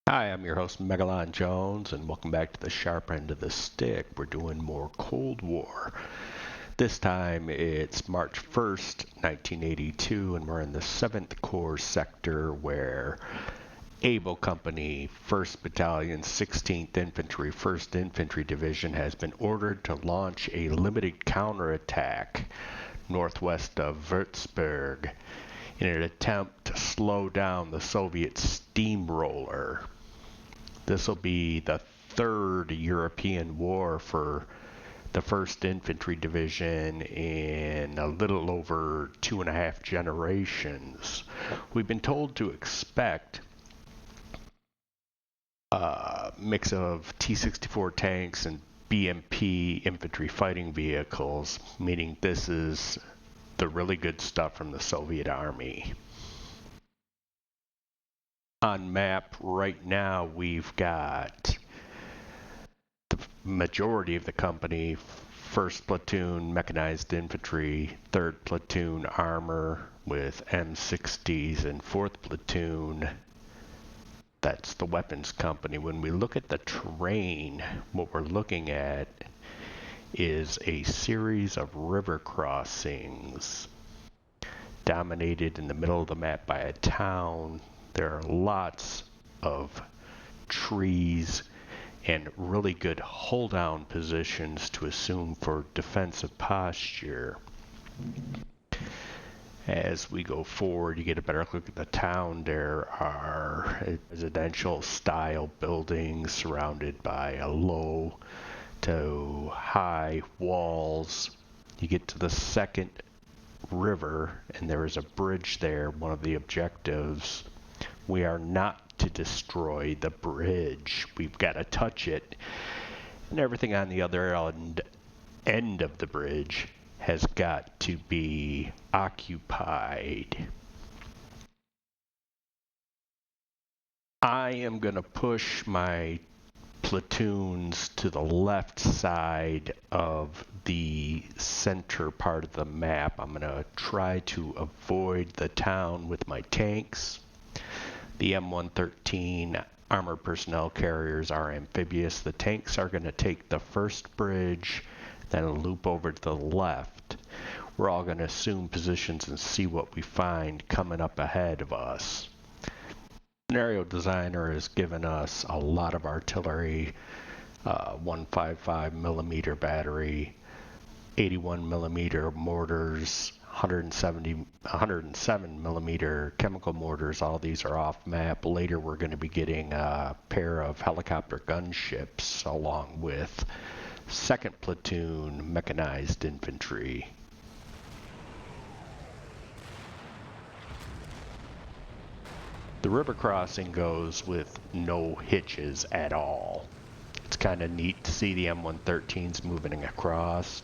Hi, I'm your host Megalon Jones, and welcome back to the sharp end of the stick. We're doing more Cold War. This time it's March 1st, 1982, and we're in the 7th Corps sector where Able Company, 1st Battalion, 16th Infantry, 1st Infantry Division has been ordered to launch a limited counterattack northwest of Würzburg in an attempt to slow down the Soviet steamroller. This will be the third European war for the 1st Infantry Division in a little over 2.5 generations. We've been told to expect a mix of T-64 tanks and BMP infantry fighting vehicles, meaning this is the really good stuff from the Soviet Army. On map right now, we've got the majority of the company, 1st Platoon Mechanized Infantry, 3rd Platoon Armor with M60s, and 4th Platoon, that's the Weapons Company. When we look at the terrain, what we're looking at is a series of river crossings dominated in the middle of the map by a town. There are lots of trees and really good hold-down positions to assume for defensive posture. As we go forward, you get a better look at the town. There are residential style buildings surrounded by a low to high walls. You get to the second river and there is a bridge there. One of the objectives, we are not to destroy the bridge. We've got to touch it, and everything on the other end of the bridge has got to be occupied. I am going to push my platoons to the left side of the center part of the map. I'm going to try to avoid the town with my tanks. The M113 armored personnel carriers are amphibious. The tanks are going to take the first bridge, then loop over to the left. We're all going to assume positions and see what we find coming up ahead of us. Scenario designer has given us a lot of artillery, 155 millimeter battery, 81 millimeter mortars, 107 millimeter chemical mortars. All these are off map. Later we're going to be getting a pair of helicopter gunships along with 2nd Platoon Mechanized Infantry. The river crossing goes with no hitches at all. It's kind of neat to see the M113s moving across.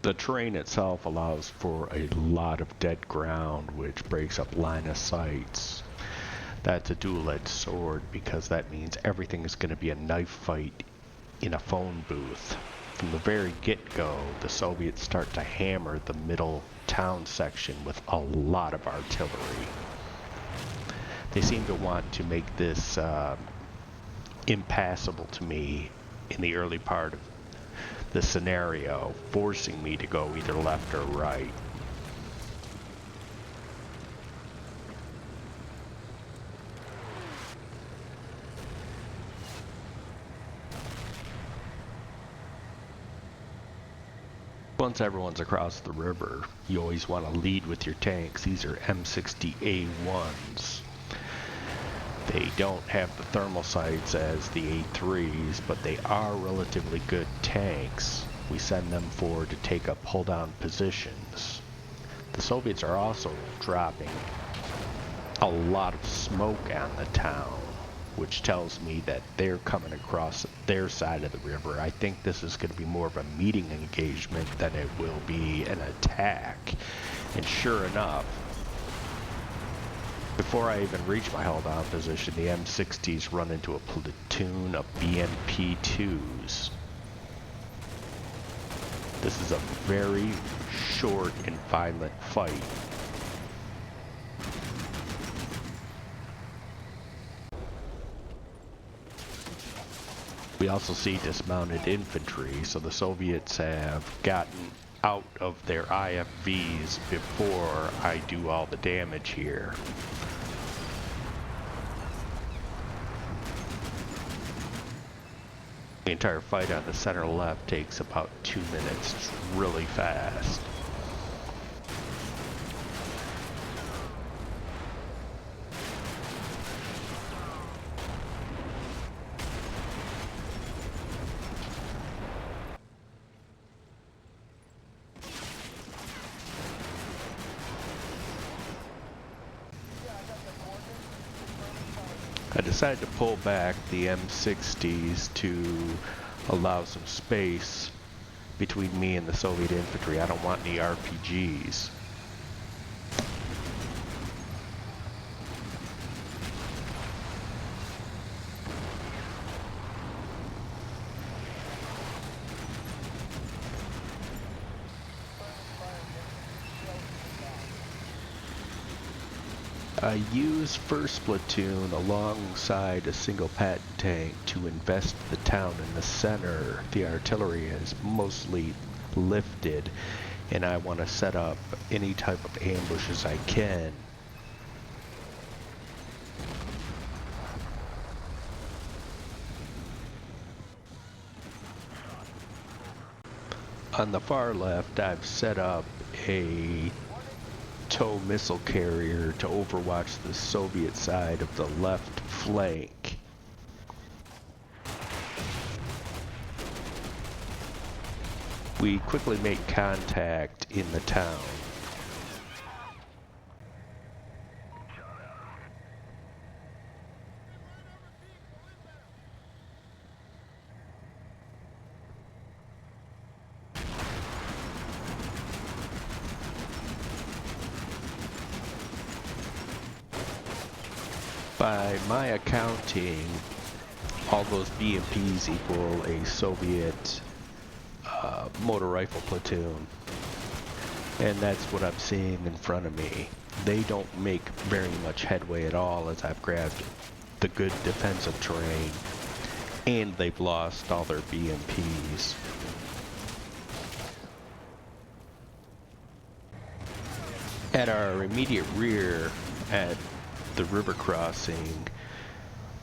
The terrain itself allows for a lot of dead ground, which breaks up line of sights. That's a dual-edged sword because that means everything is going to be a knife fight in a phone booth. From the very get-go, the Soviets start to hammer the middle town section with a lot of artillery. They seem to want to make this impassable to me in the early part of the scenario, forcing me to go either left or right. Once everyone's across the river, you always want to lead with your tanks. These are M60A1s. They don't have the thermal sights as the A3s, but they are relatively good tanks. We send them forward to take up hold-down positions. The Soviets are also dropping a lot of smoke on the town, which tells me that they're coming across their side of the river. I think this is going to be more of a meeting engagement than it will be an attack. And sure enough, before I even reach my hold-down position, the M60s run into a platoon of BMP-2s. This is a very short and violent fight. We also see dismounted infantry, so the Soviets have gotten out of their IFVs before I do all the damage here. The entire fight on the center left takes about 2 minutes. It's really fast. I decided to pull back the M60s to allow some space between me and the Soviet infantry. I don't want any RPGs. I use first platoon alongside a single Patton tank to invest the town in the center. The artillery is mostly lifted, and I want to set up any type of ambushes I can. On the far left, I've set up a tow missile carrier to overwatch the Soviet side of the left flank. We quickly make contact in the town. By my accounting, all those BMPs equal a Soviet motor rifle platoon. And that's what I'm seeing in front of me. They don't make very much headway at all as I've grabbed the good defensive terrain, and they've lost all their BMPs. At our immediate rear, at the river crossing,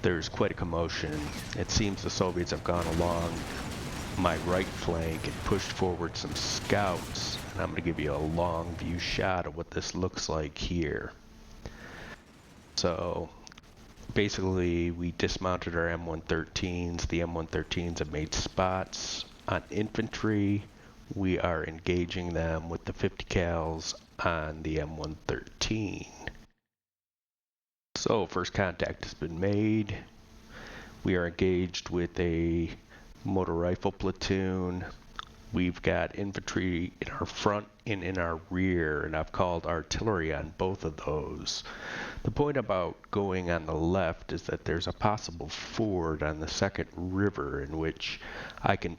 there's quite a commotion. It seems the Soviets have gone along my right flank and pushed forward some scouts, and I'm going to give you a long view shot of what this looks like here. So basically we dismounted our M113s. The M113s have made spots on infantry. We are engaging them with the 50 cals on the M113. So first contact has been made. We are engaged with a motor rifle platoon. We've got infantry in our front and in our rear, and I've called artillery on both of those. The point about going on the left is that there's a possible ford on the second river in which I can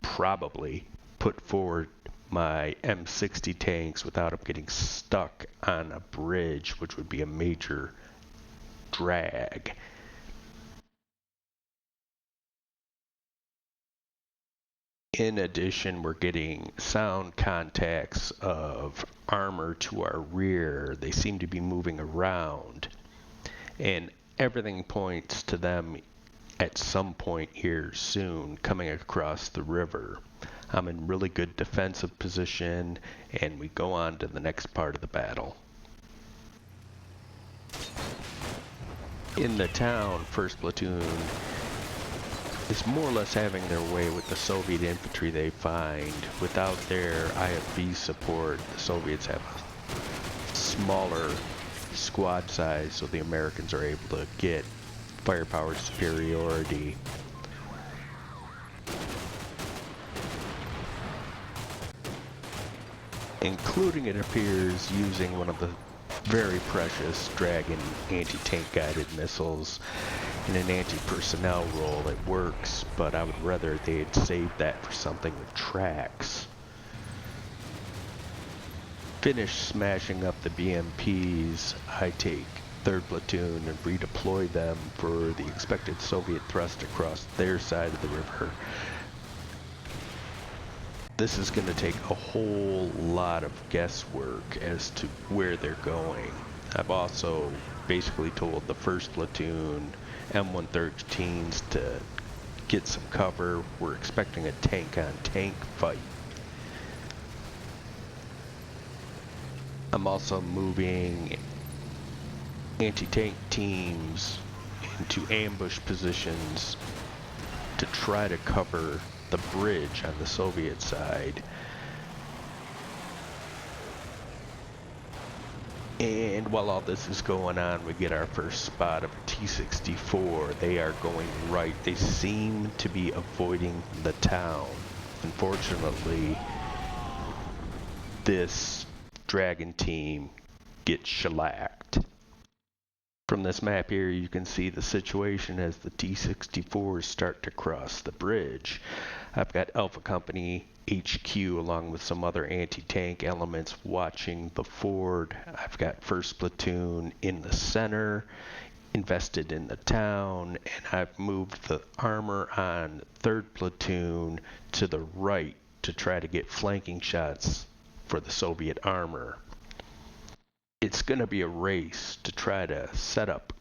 probably put forward my M60 tanks without them getting stuck on a bridge, which would be a major drag. In addition, we're getting sound contacts of armor to our rear. They seem to be moving around, and everything points to them at some point here soon coming across the river. I'm in really good defensive position, and we go on to the next part of the battle. In the town, first platoon is more or less having their way with the Soviet infantry they find. Without their IFV support, the Soviets have a smaller squad size, so the Americans are able to get firepower superiority. Including, it appears, using one of the very precious Dragon anti-tank guided missiles in an anti-personnel role. It works, but I would rather they had saved that for something with tracks. Finish smashing up the BMPs. I take 3rd Platoon and redeploy them for the expected Soviet thrust across their side of the river. This is going to take a whole lot of guesswork as to where they're going. I've also basically told the 1st Platoon M113s to get some cover. We're expecting a tank-on-tank fight. I'm also moving anti-tank teams into ambush positions to try to cover the bridge on the Soviet side. And while all this is going on, we get our first spot of a T-64. They are going right. They seem to be avoiding the town. Unfortunately, this Dragon team gets shellacked. From this map here, you can see the situation as the T-64s start to cross the bridge. I've got Alpha Company HQ along with some other anti-tank elements watching the ford. I've got 1st Platoon in the center, invested in the town, and I've moved the armor on 3rd Platoon to the right to try to get flanking shots for the Soviet armor. It's going to be a race to try to set up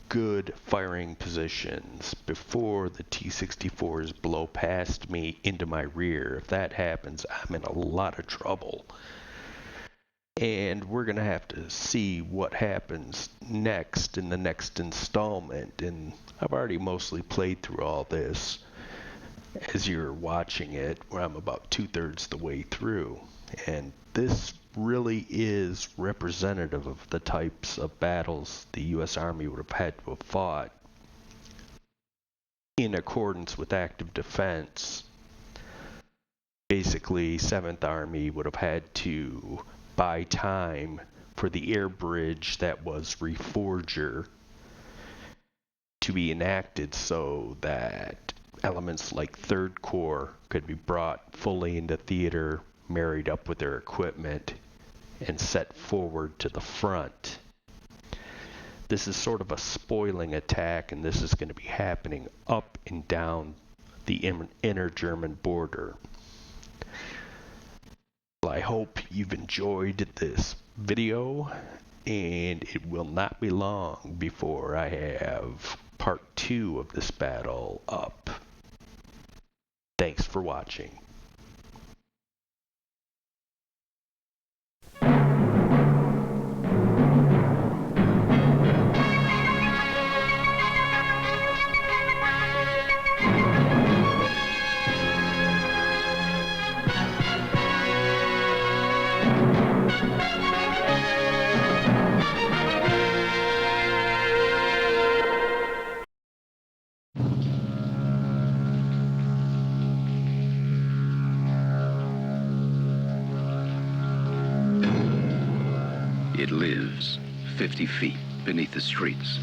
good firing positions before the T-64s blow past me into my rear. If that happens, I'm in a lot of trouble. And we're going to have to see what happens next in the next installment. And I've already mostly played through all this as you're watching it, where I'm about 2/3 the way through. And this really is representative of the types of battles the U.S. Army would have had to have fought in accordance with active defense. Basically, 7th Army would have had to buy time for the air bridge that was Reforger to be enacted so that elements like 3rd Corps could be brought fully into theater, married up with their equipment, and set forward to the front. This is sort of a spoiling attack, and this is going to be happening up and down the inner German border. Well, I hope you've enjoyed this video, and it will not be long before I have part 2 of this battle up. Thanks for watching. It lives 50 feet beneath the streets.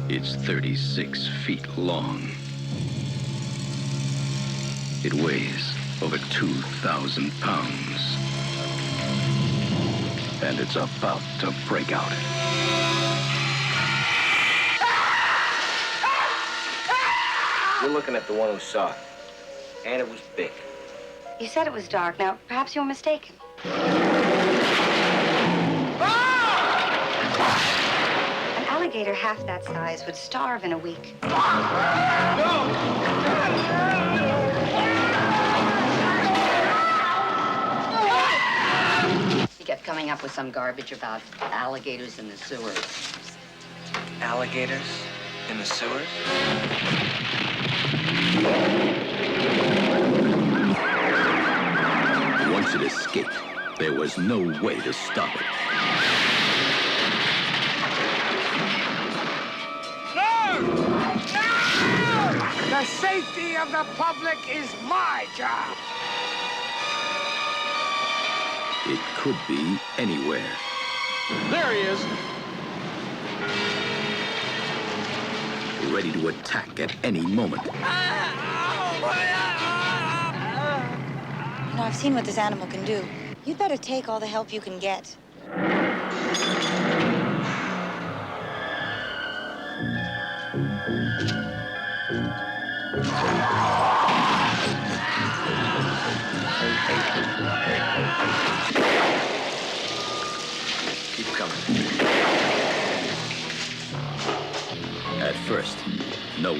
It's 36 feet long. It weighs over 2,000 pounds. And it's about to break out. You're looking at the one who saw it. And it was big. You said it was dark. Now, perhaps you were mistaken. An alligator half that size would starve in a week. He kept coming up with some garbage about alligators in the sewers. Alligators in the sewers? Once it escaped, there was no way to stop it. No! No! The safety of the public is my job. It could be anywhere. There he is. Ready to attack at any moment. You know, I've seen what this animal can do. You'd better take all the help you can get.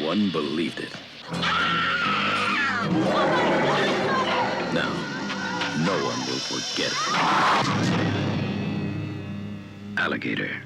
one believed it. Now, no one will forget it. Alligator.